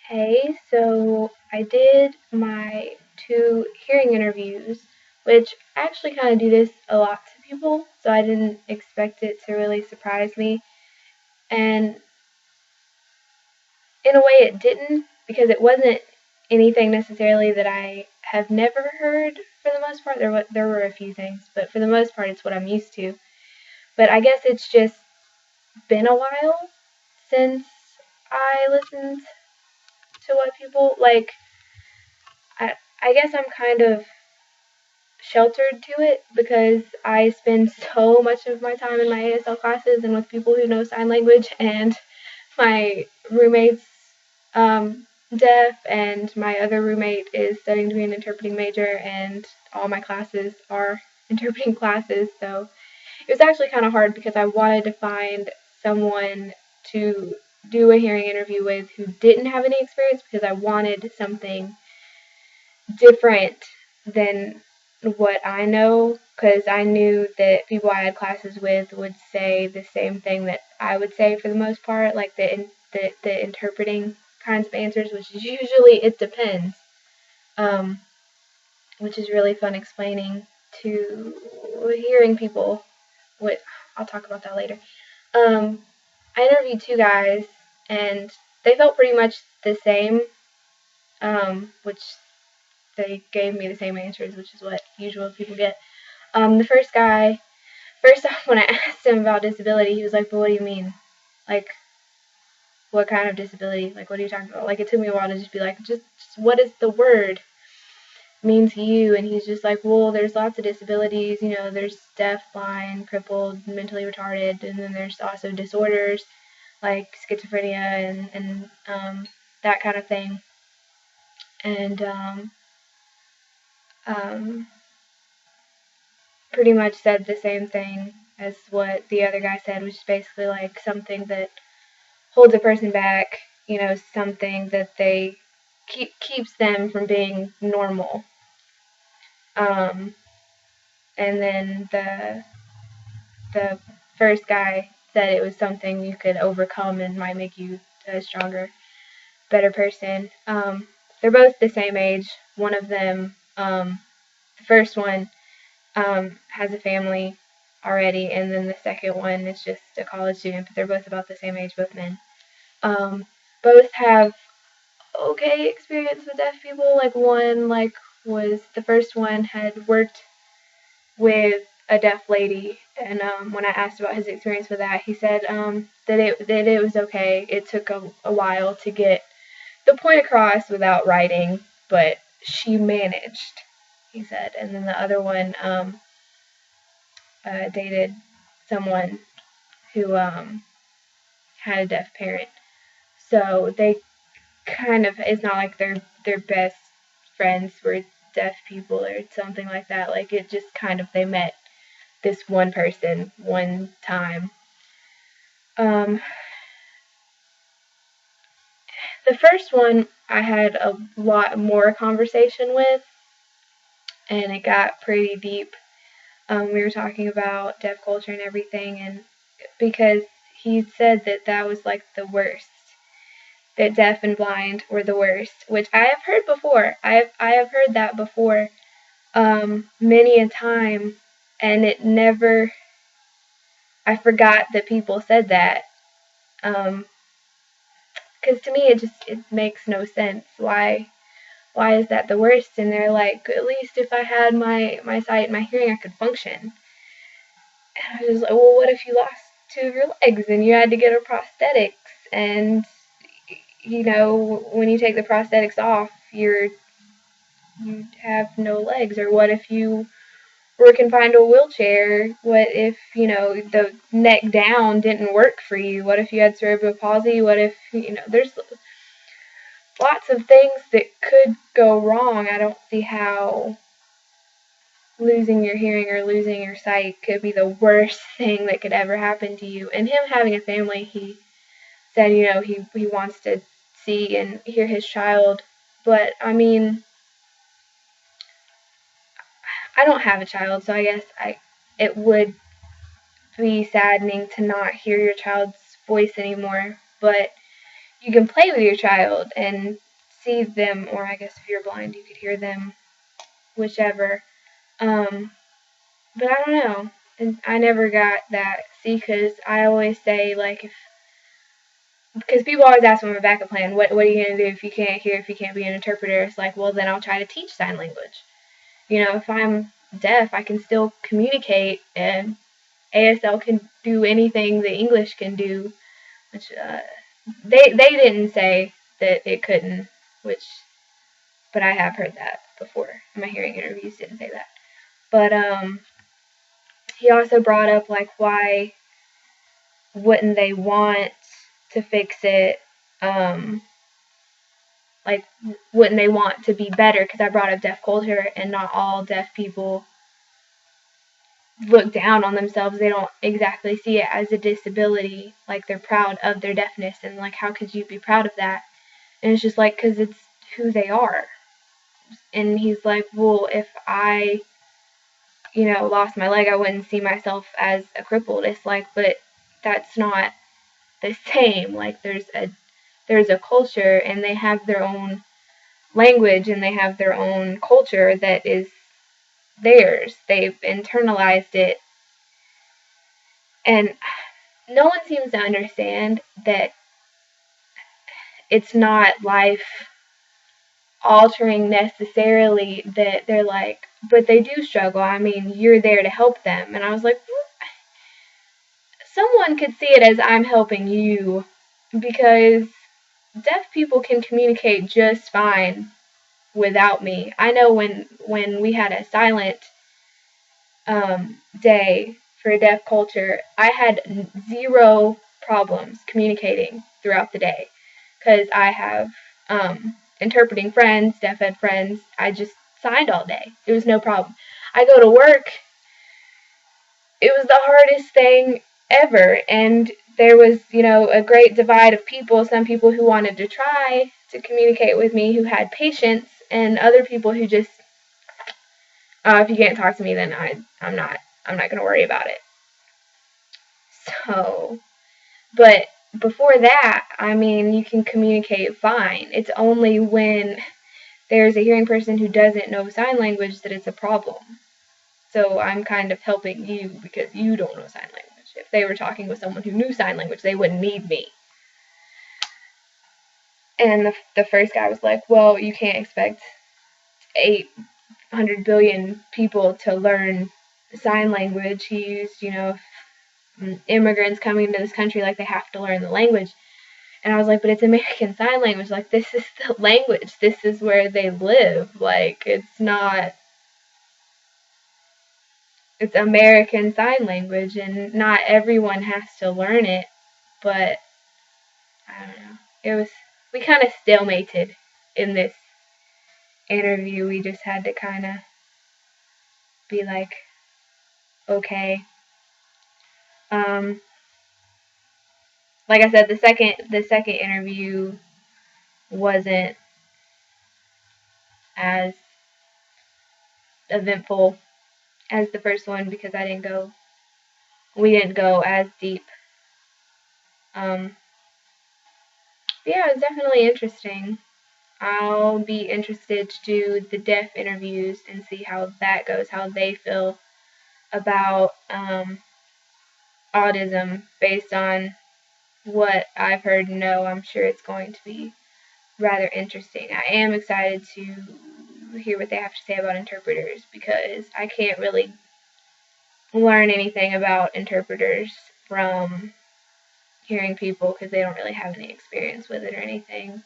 Hey, so I did my 2 hearing interviews, which I actually kind of do this a lot to people, so I didn't expect it to really surprise me. And in a way, it didn't, because it wasn't anything necessarily that I have never heard for the most part. There were a few things, but for the most part, it's what I'm used to. But I guess it's just been a while since I listened to what people like. I guess I'm kind of sheltered to it because I spend so much of my time in my ASL classes and with people who know sign language, and my roommate's deaf, and my other roommate is studying to be an interpreting major, and all my classes are interpreting classes. So it was actually kind of hard because I wanted to find someone to do a hearing interview with who didn't have any experience, because I wanted something different than what I know, because I knew that people I had classes with would say the same thing that I would say for the most part, like the interpreting kinds of answers, which is usually it depends, um, which is really fun explaining to hearing people. What I'll talk about that later. Um, I interviewed 2 guys, and they felt pretty much the same, which they gave me the same answers, which is what usual people get. The first guy, first off, when I asked him about disability, he was like, "But what do you mean? Like, what kind of disability? Like, what are you talking about?" Like, it took me a while to just be like, just what does the word mean to you? And he's just like, "Well, there's lots of disabilities. There's deaf, blind, crippled, mentally retarded, and then there's also disorders like schizophrenia and that kind of thing." And um, pretty much said the same thing as what the other guy said, which is basically like something that holds a person back, something that they keeps them from being normal. Um, and then the first guy said it was something you could overcome and might make you a stronger, better person. They're both the same age. One of them, the first one, has a family already, and then the second one is just a college student, but they're both about the same age, both men. Um, Both have okay experience with deaf people. Like, one, was the first one had worked with a deaf lady, and when I asked about his experience with that, he said that it was okay. It took a while to get the point across without writing, but she managed, he said. And then the other one dated someone who had a deaf parent, so they kind of, it's not like they're best friends were deaf people or something like that. Like, it just kind of, they met this one person one time. Um, the first one I had a lot more conversation with, and it got pretty deep. We were talking about deaf culture and everything, and because he said that that was like the worst, that deaf and blind were the worst, which I have heard before. I have heard that before, many a time, and it never. I forgot that people said that, because to me it makes no sense. Why is that the worst? And they're like, at least if I had my sight and my hearing, I could function. And I was like, well, what if you lost 2 of your legs and you had to get a prosthetics? And when you take the prosthetics off, you have no legs. Or what if you were confined to a wheelchair? What if the neck down didn't work for you? What if you had cerebral palsy? What if there's lots of things that could go wrong. I don't see how losing your hearing or losing your sight could be the worst thing that could ever happen to you. And him having a family, he said, he wants to see and hear his child. But I mean, I don't have a child, so I guess it would be saddening to not hear your child's voice anymore. But you can play with your child and see them, or I guess if you're blind, you could hear them, whichever. But I don't know. And I never got that. See, because I always say, like, because people always ask me my backup plan, what are you going to do if you can't hear, if you can't be an interpreter? It's like, well, then I'll try to teach sign language. You know, if I'm deaf, I can still communicate, and ASL can do anything that English can do, which they didn't say that it couldn't, but I have heard that before. My hearing interviews didn't say that. But he also brought up, like, why wouldn't they want to fix it? Like, wouldn't they want to be better? Because I brought up deaf culture, and not all deaf people look down on themselves. They don't exactly see it as a disability. Like, they're proud of their deafness, and, like, how could you be proud of that? And it's just like, because it's who they are. And he's like, well, if I, lost my leg, I wouldn't see myself as a crippled. It's like, but that's not the same. Like, there's a culture, and they have their own language, and they have their own culture that is theirs. They've internalized it, and no one seems to understand that it's not life altering necessarily, that they're like, but they do struggle. I mean, you're there to help them. And I was like, someone could see it as I'm helping you, because deaf people can communicate just fine without me. I know when we had a silent day for deaf culture, I had zero problems communicating throughout the day, because I have interpreting friends, deaf ed friends. I just signed all day. It was no problem. I go to work. It was the hardest thing ever, and there was, a great divide of people. Some people who wanted to try to communicate with me, who had patience, and other people who just, if you can't talk to me, then I'm not going to worry about it. So, but before that, I mean, you can communicate fine. It's only when there's a hearing person who doesn't know sign language that it's a problem. So I'm kind of helping you because you don't know sign language. If they were talking with someone who knew sign language, they wouldn't need me. And the first guy was like, well, you can't expect 800 billion people to learn sign language. He used, immigrants coming into this country, like, they have to learn the language. And I was like, but it's American Sign Language. Like, this is the language. This is where they live. Like, it's American Sign Language, and not everyone has to learn it. But, I don't know. We kind of stalemated in this interview. We just had to kind of be like, okay. Like I said, the second interview wasn't as eventful as the first one, because we didn't go as deep. Yeah, it was definitely interesting. I'll be interested to do the deaf interviews and see how that goes, how they feel about autism based on what I've heard and know. I'm sure it's going to be rather interesting. I am excited to hear what they have to say about interpreters, because I can't really learn anything about interpreters from hearing people, because they don't really have any experience with it or anything.